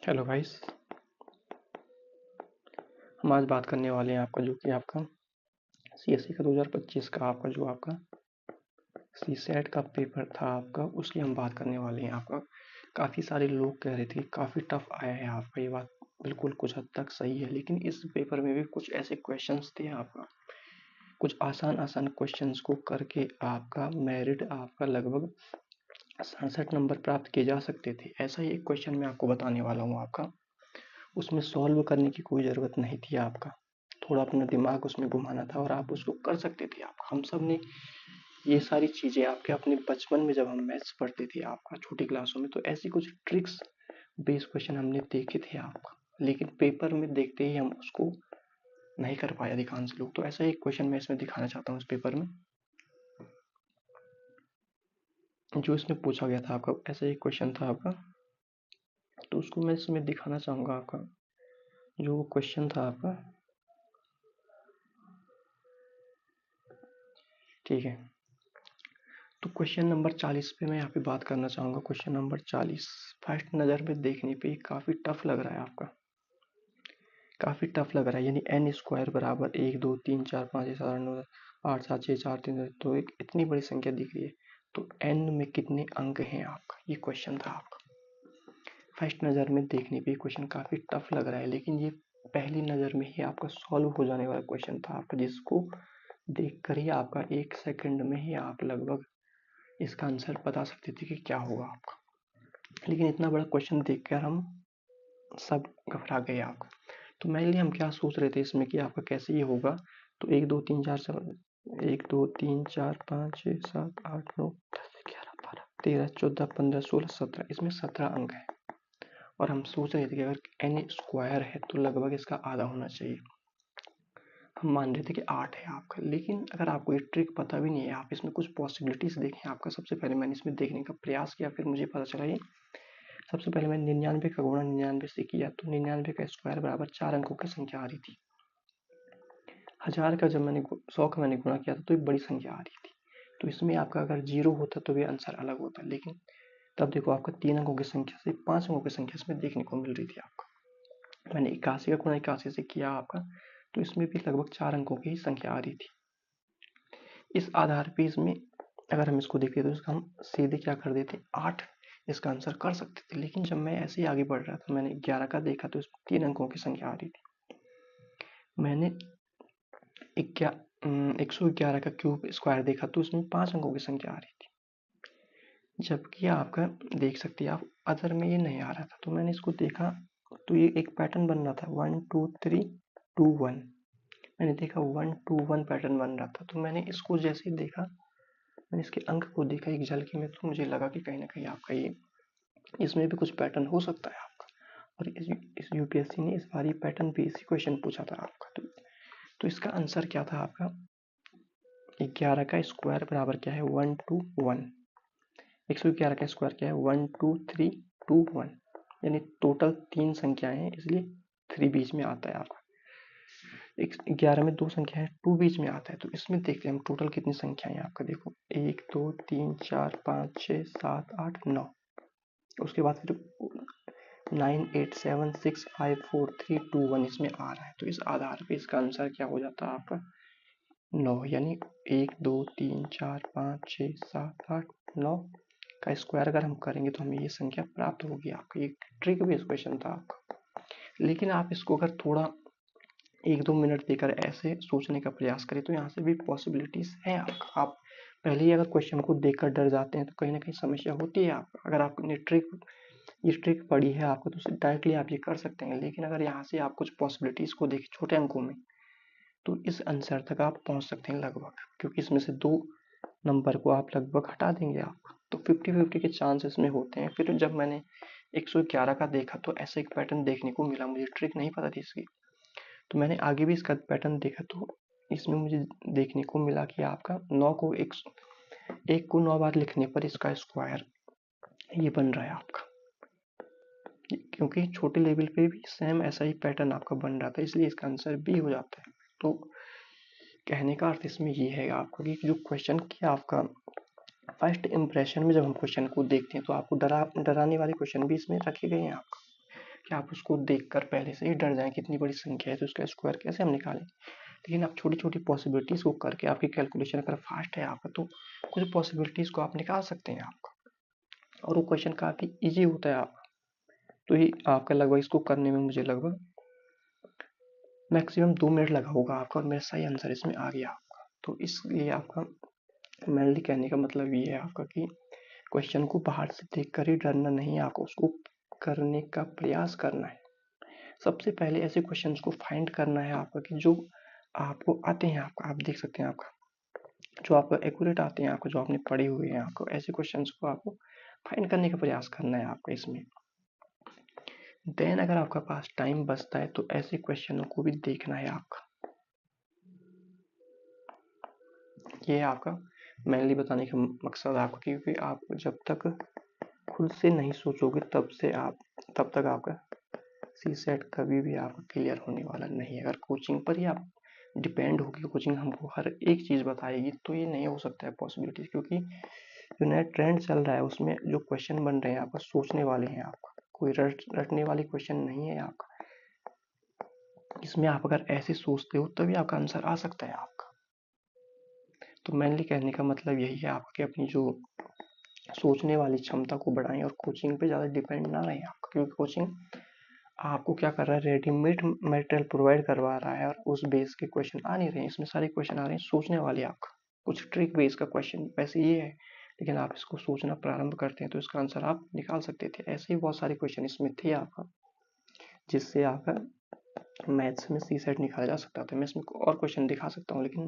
Hello guys. हम आज बात करने वाले हैं आपका जो कि आपका सीएससी का 2025 का आपका जो आपका सीसेट का पेपर था आपका, उसकी हम बात करने वाले हैं। आपका काफ़ी सारे लोग कह रहे थे कि काफ़ी टफ आया है आपका। ये बात बिल्कुल कुछ हद तक सही है, लेकिन इस पेपर में भी कुछ ऐसे क्वेश्चंस थे आपका, कुछ आसान क्वेश्चंस को करके आपका मेरिट आपका लगभग 67 नंबर प्राप्त किए जा सकते थे। ऐसा ही एक क्वेश्चन मैं आपको बताने वाला हूँ आपका। उसमें सॉल्व करने की कोई ज़रूरत नहीं थी आपका, थोड़ा अपना दिमाग उसमें घुमाना था और आप उसको कर सकते थे। आप हम सब ने ये सारी चीज़ें आपके अपने बचपन में जब हम मैथ्स पढ़ते थे आपका छोटी क्लासों में, तो ऐसी कुछ ट्रिक्स बेस्ड क्वेश्चन हमने देखे थे आपका, लेकिन पेपर में देखते ही हम उसको नहीं कर पाए अधिकांश लोग। तो ऐसा एक क्वेश्चन मैं इसमें दिखाना चाहता हूँ इस पेपर में, जो इसमें पूछा गया था आपका। ऐसा एक क्वेश्चन था आपका, तो उसको मैं इसमें दिखाना चाहूँगा आपका। जो क्वेश्चन था आपका, ठीक है, तो क्वेश्चन नंबर 40 पे मैं यहाँ पे बात करना चाहूँगा। क्वेश्चन नंबर 40 फर्स्ट नज़र में देखने पे काफ़ी टफ लग रहा है आपका, काफ़ी टफ लग रहा है। यानी एन स्क्वायर बराबर 1 2 3 4 5 6 7 9 8 7 6 4 3 तो एक इतनी बड़ी संख्या दिख रही है, तो एन में कितने अंक हैं आपका, ये क्वेश्चन था आपका। फर्स्ट नज़र में देखने पे क्वेश्चन काफ़ी टफ लग रहा है, लेकिन ये पहली नज़र में ही आपका सॉल्व हो जाने वाला क्वेश्चन था आपका, जिसको देख कर ही आपका 1 सेकंड में ही आप लगभग इसका आंसर बता सकते थे कि क्या होगा आपका। लेकिन इतना बड़ा क्वेश्चन देखकर हम सब घबरा गए आपका। तो मेनली हम क्या सोच रहे थे इसमें कि आपका कैसे ये होगा। तो 1 2 3 4 1 2 3 4 5 6 7 8 9 10 11 12 13 14 15 16 17, इसमें 17 अंक है। और हम सोच रहे थे कि अगर एन स्क्वायर है तो लगभग इसका आधा होना चाहिए। हम मान रहे थे कि 8 है आपका, लेकिन अगर आपको ये ट्रिक पता भी नहीं है, आप इसमें कुछ पॉसिबिलिटीज देखें आपका। सबसे पहले मैंने इसमें देखने का प्रयास किया, फिर मुझे पता चला ये सबसे पहले मैंने 99 का गुणा 99 से किया, तो 99 का स्क्वायर बराबर 4 अंकों की संख्या आ रही थी। 1000 का जब मैंने 100 का मैंने गुणा किया था तो एक बड़ी संख्या आ रही थी। तो इसमें आपका अगर 0 होता तो भी आंसर अलग होता, लेकिन तब देखो आपका 3 अंकों की संख्या से 5 अंकों की संख्या इसमें देखने को मिल रही थी आपका। मैंने 81 का गुणा 81 से किया आपका, तो इसमें भी लगभग 4 अंकों की ही संख्या आ रही थी। इस आधार पे इसमें अगर हम इसको देखते तो इसका हम सीधे क्या कर देते, 8 इसका आंसर कर सकते थे। लेकिन जब मैं ऐसे ही आगे बढ़ रहा था, मैंने 11 का देखा तो इसमें 3 अंकों की संख्या आ रही थी। मैंने 111 का क्यूब स्क्वायर देखा तो उसमें 5 अंकों की संख्या आ रही थी। जबकि आपका देख सकते हैं आप अदर में ये नहीं आ रहा था, तो मैंने इसको देखा तो ये एक पैटर्न बन रहा था 1 2 3 2 1। मैंने देखा 1 2 1 पैटर्न बन रहा था, तो मैंने इसको जैसे ही देखा, मैंने इसके अंक को देखा एक झलकी में, तो मुझे लगा कि कहीं ना कहीं आपका ये इसमें भी कुछ पैटर्न हो सकता है आपका। और इस यूपीएससी ने इस बार ये पैटर्न भी इसी क्वेश्चन पूछा था आपका। तो इसका आंसर क्या था आपका, 11 का स्क्वायर बराबर क्या है 1 2 1। 111 का स्क्वायर क्या है 1 2 3 2 1, यानी टोटल 3 संख्याएं हैं, इसलिए 3 बीच में आता है आपका। 11 में 2 संख्या है, 2 बीच में आता है। तो इसमें देखते हैं हम टोटल कितनी संख्याएं आपका। देखो 1 2 3 4 5 6 7 8 9, उसके बाद फिर 9 8 7 6 5 4 3 2 1 इसमें आ रहा है। तो इस आधार पे इसका आंसर क्या हो जाता है आपका 9, यानी 1 2 3 4 5 6 7 8 9 का स्क्वायर अगर हम करेंगे तो हमें ये संख्या प्राप्त होगी आपका। एक ट्रिक बेस्ड क्वेश्चन था आपका, लेकिन आप इसको अगर थोड़ा 1 2 मिनट देकर ऐसे सोचने का प्रयास करें तो यहाँ से भी पॉसिबिलिटीज है आपका। आप पहले ही अगर क्वेश्चन को देखकर डर जाते हैं तो कहीं ना कहीं समस्या होती है आपका। अगर आपने ये ट्रिक पड़ी है आपको तो डायरेक्टली आप ये कर सकते हैं, लेकिन अगर यहाँ से आप कुछ पॉसिबिलिटीज को देखें छोटे अंकों में, तो इस आंसर तक आप पहुंच सकते हैं लगभग, क्योंकि इसमें से 2 नंबर को आप लगभग हटा देंगे आप, तो 50-50 के चांसेस में होते हैं। फिर जब मैंने 111 का देखा तो ऐसा एक पैटर्न देखने को मिला, मुझे ट्रिक नहीं पता थी इसकी, तो मैंने आगे भी इसका पैटर्न देखा, तो इसमें मुझे देखने को मिला कि आपका 9 को 1 को 9 बार लिखने पर इसका स्क्वायर ये बन रहा है आपका, क्योंकि छोटे लेवल पे भी सेम ऐसा ही पैटर्न आपका बन रहा था, इसलिए इसका आंसर बी हो जाता है। तो कहने का अर्थ इसमें ये है आपका कि जो क्वेश्चन किया आपका फर्स्ट इंप्रेशन में जब हम क्वेश्चन को देखते हैं तो आपको डराने वाले क्वेश्चन भी इसमें रखे गए हैं आपका, कि आप उसको देखकर पहले से ही डर जाएं कितनी बड़ी संख्या है तो उसका स्क्वायर कैसे हम निकालें। लेकिन आप छोटी छोटी पॉसिबिलिटीज को करके, आपकी कैलकुलेशन अगर फास्ट है आपका, तो कुछ पॉसिबिलिटीज को आप निकाल सकते हैं आपका, और वो क्वेश्चन काफी इजी होता है आपका। तो ये आपका लगभग इसको करने में मुझे लगभग मैक्सिमम 2 मिनट लगा होगा आपका, और मेरा सही आंसर इसमें आ गया आपका। तो इसलिए आपका मेनली कहने का मतलब ये है आपका कि क्वेश्चन को बाहर से देखकर ही डरना नहीं है, आपको उसको करने का प्रयास करना है। सबसे पहले ऐसे क्वेश्चंस को फाइंड करना है आपका कि जो आपको आते हैं, आपका आप देख सकते हैं आपका जो आपको एक्यूरेट आते हैं, आपको जो आपने पढ़े हुए हैं, आपको ऐसे क्वेश्चंस को आपको फाइंड करने का प्रयास करना है आपका इसमें। देन अगर आपका पास टाइम बचता है तो ऐसे क्वेश्चनों को भी देखना है आपका। ये है आपका मेनली बताने का मकसद आपका, क्योंकि आप जब तक खुद से नहीं सोचोगे तब तक आपका सी सेट कभी भी आपका क्लियर होने वाला नहीं है। अगर कोचिंग पर ही आप डिपेंड होगी, कोचिंग हमको हर एक चीज़ बताएगी, तो ये नहीं हो सकता है पॉसिबिलिटी, क्योंकि जो नया ट्रेंड चल रहा है उसमें जो क्वेश्चन बन रहे हैं आपका सोचने वाले हैं, आपका कोई रटने वाले क्वेश्चन नहीं है आपका। इसमें आप अगर ऐसे सोचते हो तभी आपका आंसर आ सकता है आपका। तो मेनली कहने का मतलब यही है आपका कि अपनी जो सोचने वाली क्षमता को बढ़ाएं और कोचिंग पे ज़्यादा डिपेंड ना रहें आपका, क्योंकि कोचिंग आपको क्या कर रहा है, रेडीमेड मटेरियल प्रोवाइड करवा रहा है और उस बेस के क्वेश्चन आ नहीं रहे हैं। इसमें सारे क्वेश्चन आ रहे हैं सोचने वाले आपका, कुछ ट्रिक बेस का क्वेश्चन वैसे ये है, लेकिन आप इसको सोचना प्रारंभ करते हैं तो इसका आंसर आप निकाल सकते थे। ऐसे ही बहुत सारे क्वेश्चन इसमें थे आपका, जिससे आपका मैथ्स में सी सेट निकाला जा सकता था। मैं इसमें और क्वेश्चन दिखा सकता हूँ, लेकिन